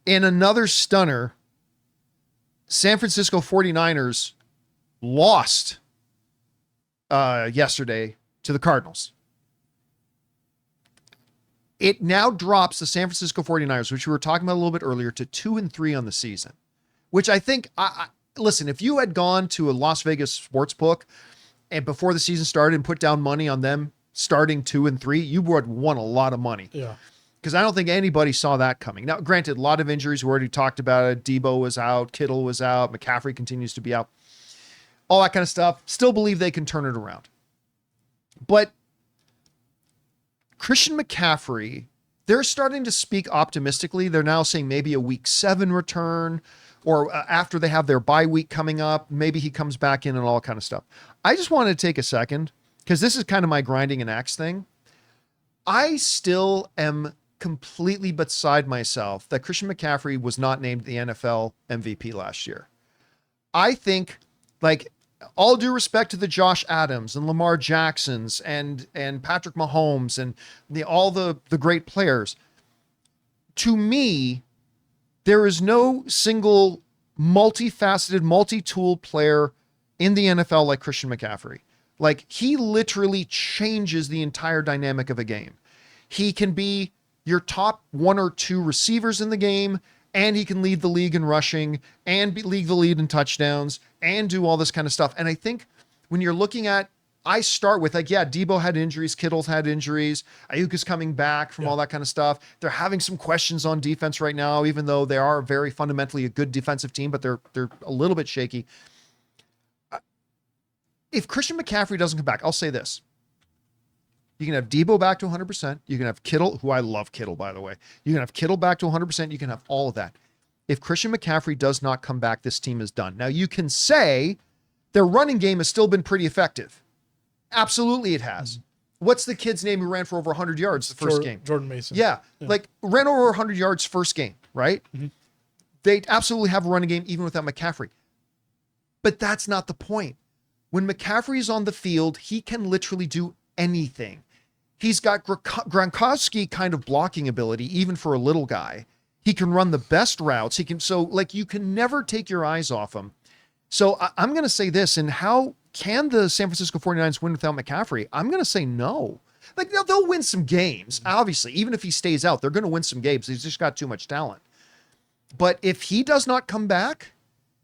In another stunner, San Francisco 49ers lost yesterday to the Cardinals. It now drops the San Francisco 49ers, which we were talking about a little bit earlier, to 2-3 on the season, which I think, listen, if you had gone to a Las Vegas sports book and before the season started and put down money on them starting 2-3, you would have won a lot of money. Yeah. Because I don't think anybody saw that coming. Now, granted, a lot of injuries. We already talked about it. Debo was out. Kittle was out. McCaffrey continues to be out. All that kind of stuff. Still believe they can turn it around. But Christian McCaffrey, they're starting to speak optimistically. They're now saying maybe a week 7 return, or after they have their bye week coming up, maybe he comes back in and all kind of stuff. I just wanted to take a second, because this is kind of my grinding an axe thing. I still am completely beside myself that Christian McCaffrey was not named the NFL MVP last year. I think, like, all due respect to the Josh Adams and Lamar Jacksons and Patrick Mahomes and all the great players, to me, there is no single multifaceted, multi-tooled player in the NFL like Christian McCaffrey. Like, he literally changes the entire dynamic of a game. He can be your top 1 or 2 receivers in the game, and he can lead the league in rushing and lead the lead in touchdowns and do all this kind of stuff. And I think when you're looking at, I start with, like, yeah, Debo had injuries, Kittle's had injuries, Ayuk is coming back from all that kind of stuff. They're having some questions on defense right now, even though they are very fundamentally a good defensive team, but they're a little bit shaky. If Christian McCaffrey doesn't come back, I'll say this. You can have Debo back to 100%. You can have Kittle, who I love Kittle, by the way. You can have Kittle back to 100%. You can have all of that. If Christian McCaffrey does not come back, this team is done. Now, you can say their running game has still been pretty effective. Absolutely it has. Mm-hmm. What's the kid's name who ran for over 100 yards the first game? Jordan Mason. Yeah, like ran over 100 yards first game, right? Mm-hmm. They absolutely have a running game even without McCaffrey. But that's not the point. When McCaffrey is on the field, he can literally do anything. He's got Gronkowski kind of blocking ability, even for a little guy. He can run the best routes. You can never take your eyes off him. So I'm going to say this, and how can the San Francisco 49ers win without McCaffrey? I'm going to say no. Like, they'll win some games, obviously. Even if he stays out, they're going to win some games. He's just got too much talent. But if he does not come back,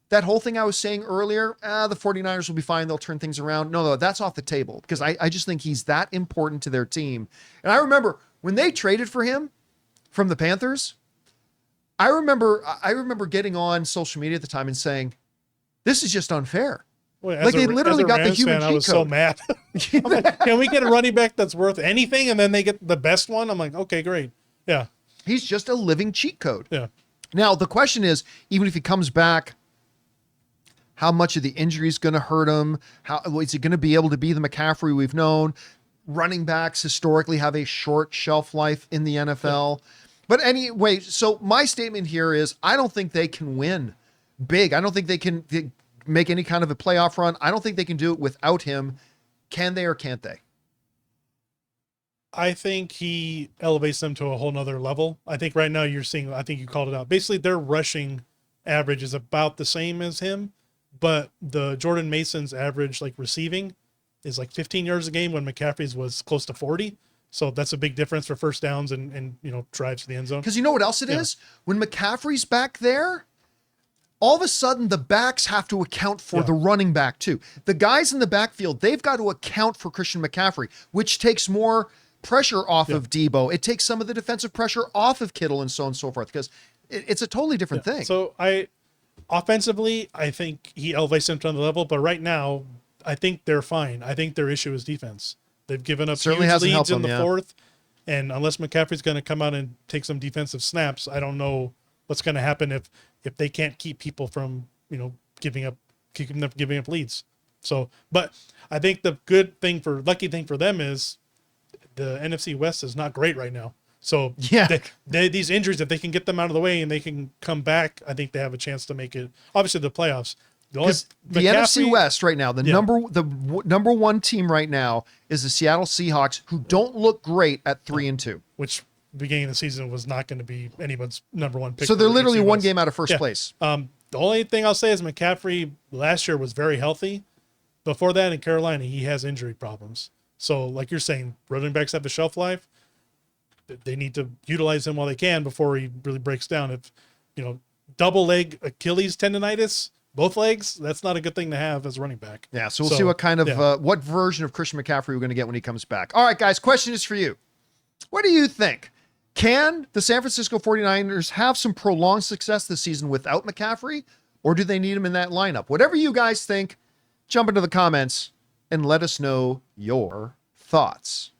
that whole thing I was saying earlier, the 49ers will be fine. They'll turn things around. No, that's off the table, because I just think he's that important to their team. And I remember when they traded for him from the Panthers, I remember getting on social media at the time and saying, this is just unfair. Well, like, they literally got the human cheat code. I was so mad. I'm like, can we get a running back that's worth anything? And then they get the best one. I'm like, okay, great. Yeah. He's just a living cheat code. Yeah. Now, the question is, even if he comes back, how much of the injury is going to hurt him? How is he going to be able to be the McCaffrey we've known? Running backs historically have a short shelf life in the NFL. Yeah. But anyway, so my statement here is, I don't think they can win big. I don't think they can make any kind of a playoff run. I don't think they can do it without him. Can they or can't they? I think he elevates them to a whole nother level. I think right now you're seeing, I think you called it out. Basically, their rushing average is about the same as him. But the Jordan Mason's average, like, receiving is like 15 yards a game when McCaffrey's was close to 40. So that's a big difference for first downs and drives to the end zone. Because you know what else it is? When McCaffrey's back there, all of a sudden the backs have to account for the running back too. The guys in the backfield, they've got to account for Christian McCaffrey, which takes more pressure off of Debo. It takes some of the defensive pressure off of Kittle and so on and so forth, because it's a totally different thing. So offensively, I think he elevates them to another level, but right now, I think they're fine. I think their issue is defense. They've given up huge leads in the fourth, and unless McCaffrey's going to come out and take some defensive snaps, I don't know what's going to happen if they can't keep people from giving up leads. So, but I think the lucky thing for them is the NFC West is not great right now. So these injuries, if they can get them out of the way and they can come back, I think they have a chance to make it. Obviously, the playoffs. The NFC West right now, the number one team right now is the Seattle Seahawks, who don't look great at 3-2. Which beginning of the season was not going to be anyone's number one pick. So they're literally one game out of first place. The only thing I'll say is McCaffrey last year was very healthy. Before that in Carolina, he has injury problems. So like you're saying, running backs have a shelf life. They need to utilize him while they can before he really breaks down. If, double leg Achilles tendonitis, both legs, that's not a good thing to have as a running back. Yeah. So we'll see what kind of, what version of Christian McCaffrey we're going to get when he comes back. All right, guys, question is for you. What do you think? Can the San Francisco 49ers have some prolonged success this season without McCaffrey, or do they need him in that lineup? Whatever you guys think, jump into the comments and let us know your thoughts.